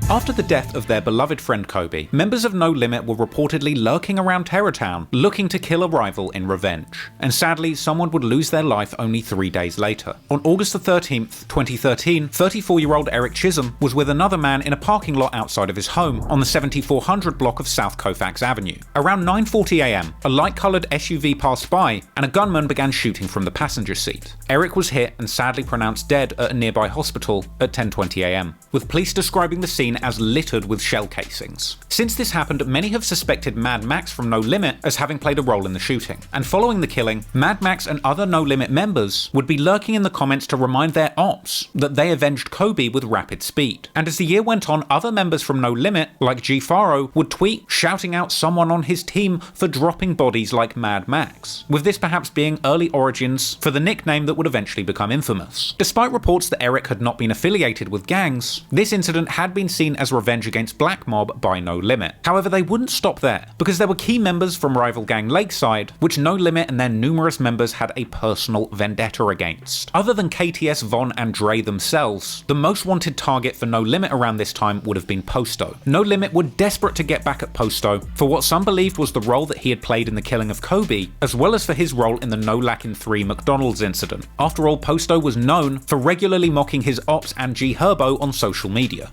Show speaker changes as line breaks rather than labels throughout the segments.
After the death of their beloved friend Kobe, members of No Limit were reportedly lurking around Terrortown, looking to kill a rival in revenge. And sadly, someone would lose their life only 3 days later. On August 13th, 2013, 34-year-old Eric Chisholm was with another man in a parking lot outside of his home on the 7400 block of South Colfax Avenue. Around 9:40 AM, a light-coloured SUV passed by, and a gunman began shooting from the passenger seat. Eric was hit and sadly pronounced dead at a nearby hospital at 10:20 AM, with police describing the scene as littered with shell casings. Since this happened, many have suspected Mad Max from No Limit as having played a role in the shooting. And following the killing, Mad Max and other No Limit members would be lurking in the comments to remind their ops that they avenged Kobe with rapid speed. And as the year went on, other members from No Limit, like G Faro, would tweet shouting out someone on his team for dropping bodies like Mad Max, with this perhaps being early origins for the nickname that would eventually become infamous. Despite reports that Eric had not been affiliated with gangs, this incident had been seen as revenge against Black Mob by No Limit. However, they wouldn't stop there, because there were key members from rival gang Lakeside, which No Limit and their numerous members had a personal vendetta against. Other than KTS, Von and Dre themselves, the most wanted target for No Limit around this time would have been Posto. No Limit were desperate to get back at Posto for what some believed was the role that he had played in the killing of Kobe, as well as for his role in the No Lackin' 3 McDonald's incident. After all, Posto was known for regularly mocking his ops and G Herbo on social media.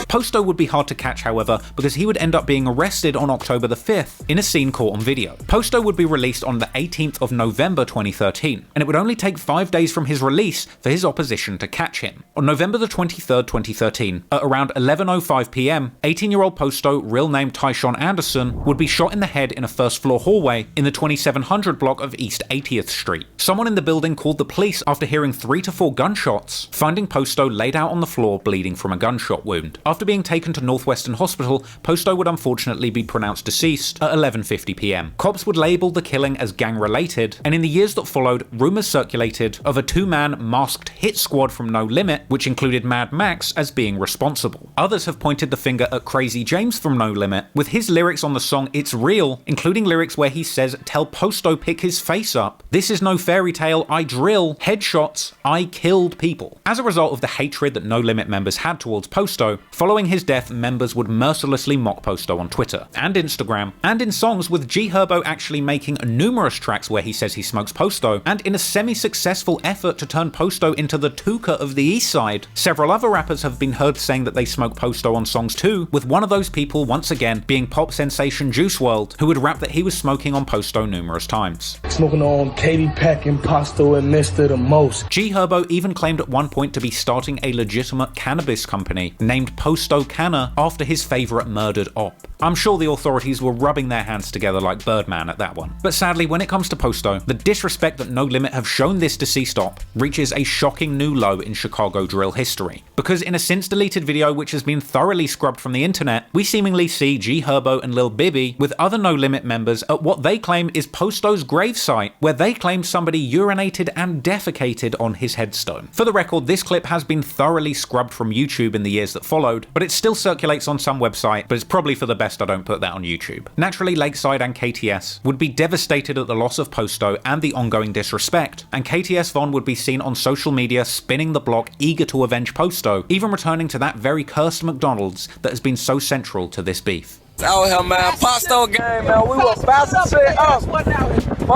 Posto would be hard to catch, however, because he would end up being arrested on October the 5th in a scene caught on video. Posto would be released on the 18th of November 2013, and it would only take 5 days from his release for his opposition to catch him. On November the 23rd, 2013, at around 11:05 PM, 18-year-old Posto, real name Tyshawn Anderson, would be shot in the head in a first-floor hallway in the 2700 block of East 80th Street. Someone in the building called the police after hearing 3 to 4 gunshots, finding Posto laid out on the floor bleeding from a gunshot wound. After being taken to Northwestern Hospital, Posto would unfortunately be pronounced deceased at 11:50 PM. Cops would label the killing as gang-related, and in the years that followed, rumours circulated of a 2-man masked hit squad from No Limit, which included Mad Max, as being responsible. Others have pointed the finger at Crazy James from No Limit, with his lyrics on the song It's Real, including lyrics where he says, "Tell Posto pick his face up. This is no fairy tale, I drill. Headshots, I killed people." As a result of the hatred that No Limit members had towards Posto, following his death, members would mercilessly mock Posto on Twitter and Instagram, and in songs, with G Herbo actually making numerous tracks where he says he smokes Posto, and in a semi-successful effort to turn Posto into the Tuka of the East Side, several other rappers have been heard saying that they smoke Posto on songs too, with one of those people once again being pop sensation Juice WRLD, who would rap that he was smoking on Posto numerous times.
Smoking on Katy Pack and Posto and Mr. the Most.
G Herbo even claimed at one point to be starting a legitimate cannabis company named Posto Canna after his favourite murdered op. I'm sure the authorities were rubbing their hands together like Birdman at that one. But sadly, when it comes to Posto, the disrespect that No Limit have shown this deceased op reaches a shocking new low in Chicago drill history. Because in a since-deleted video which has been thoroughly scrubbed from the internet, we seemingly see G Herbo and Lil Bibby with other No Limit members at what they claim is Posto's gravesite, where they claim somebody urinated and defecated on his headstone. For the record, this clip has been thoroughly scrubbed from YouTube in the years that followed, but it still circulates on some website, but it's probably for the best I don't put that on YouTube. Naturally, Lakeside and KTS would be devastated at the loss of Posto and the ongoing disrespect, and KTS Von would be seen on social media spinning the block eager to avenge Posto, even returning to that very cursed McDonald's that has been so central to this beef.
Out here, man. Posto game, man. We were about to say up. Fuck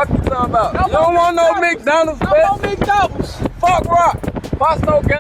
you talking about? You don't want no McDonald's, man. Fuck rock. Posto game.